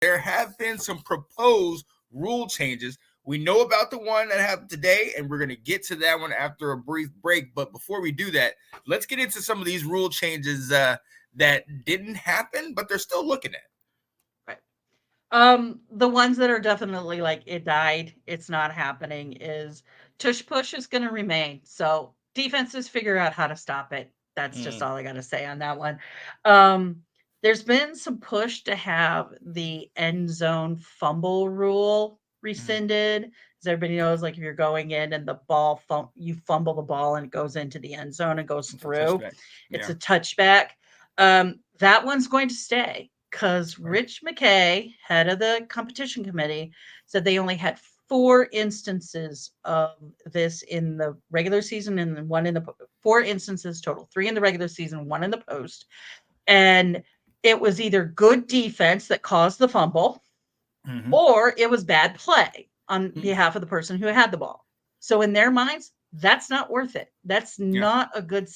there have been some proposed rule changes. We know about the one that happened today, and we're going to get to that one after a brief break. But before we do that, let's get into some of these rule changes that didn't happen, but they're still looking at. The ones that are definitely like it died, it's not happening, is tush push is going to remain. So defenses figure out how to stop it. That's just all I got to say on that one. There's been some push to have the end zone fumble rule rescinded. As everybody knows, like if you're going in and the ball, you fumble the ball and it goes into the end zone and goes through, it's a touchback. That one's going to stay because Rich McKay, head of the competition committee, said they only had 4 instances of this in the regular season and then 1 in the 4 instances total, 3 in the regular season, 1 in the post. And it was either good defense that caused the fumble or it was bad play on behalf of the person who had the ball. So in their minds, that's not worth it. That's not a good,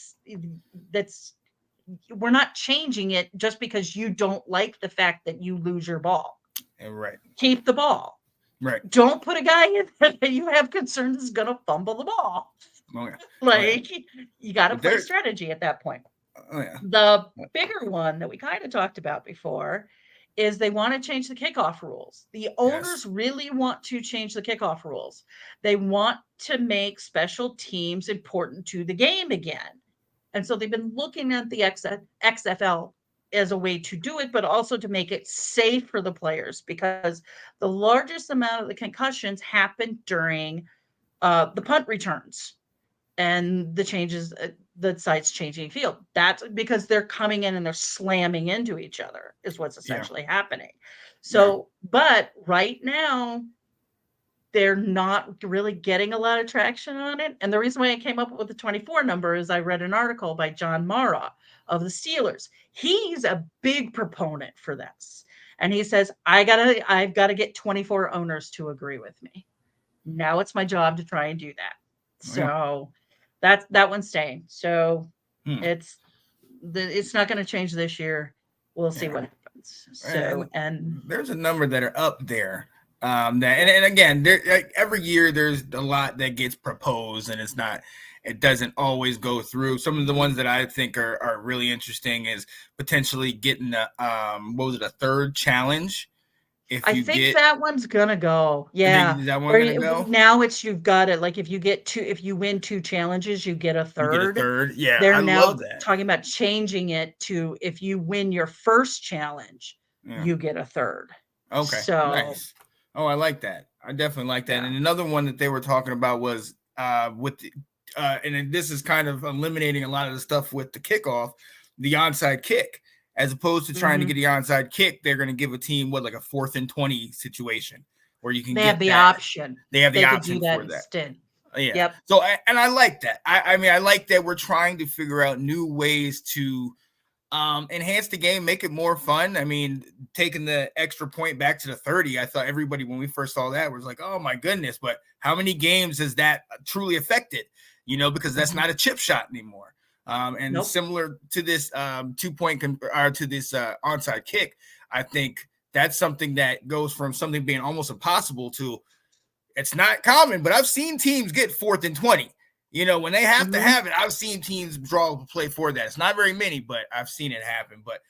we're not changing it just because you don't like the fact that you lose your ball. Right. Keep the ball. Right. Don't put a guy in there that you have concerns is going to fumble the ball. Oh, yeah. Like, you got to play strategy at that point. Oh, yeah. The bigger one that we kind of talked about before is they want to change the kickoff rules. The owners really want to change the kickoff rules. They want to make special teams important to the game again. And so they've been looking at the XFL as a way to do it, but also to make it safe for the players because the largest amount of the concussions happen during the punt returns and the changes, the sides changing field. That's because they're coming in and they're slamming into each other is what's essentially happening. So, but right now, they're not really getting a lot of traction on it. And the reason why I came up with the 24 number is I read an article by John Mara of the Steelers. He's a big proponent for this. And he says, I've got to get 24 owners to agree with me. Now it's my job to try and do that. So that one's staying. So it's not going to change this year. We'll see what happens. So, and there's a number that are up there. And again, every year there's a lot that gets proposed, and it doesn't always go through. Some of the ones that I think are really interesting is potentially getting a third challenge. I think that one's gonna go. Yeah, that one gonna go? Now you've got it. Like if you win 2 challenges, you get a third. You get a third. Yeah, they're now talking about changing it to if you win your first challenge, you get a third. Okay, so nice. Oh, I like that. I definitely like that. And another one that they were talking about was and this is kind of eliminating a lot of the stuff with the kickoff, the onside kick. As opposed to trying to get the onside kick, they're going to give a team like a 4th and 20 situation where you can have the option. They have the option for that. Instead. Yeah. Yep. So and I like that. I mean, I like that we're trying to figure out new ways to enhance the game, make it more fun. I mean, taking the extra point back to the 30, I thought everybody, when we first saw that, was like, oh my goodness, but how many games has that truly affected? Because that's not a chip shot anymore. Similar to this 2-point to this onside kick, I think that's something that goes from something being almost impossible to it's not common, but I've seen teams get 4th and 20. When they have to have it, I've seen teams draw up a play for that. It's not very many, but I've seen it happen. But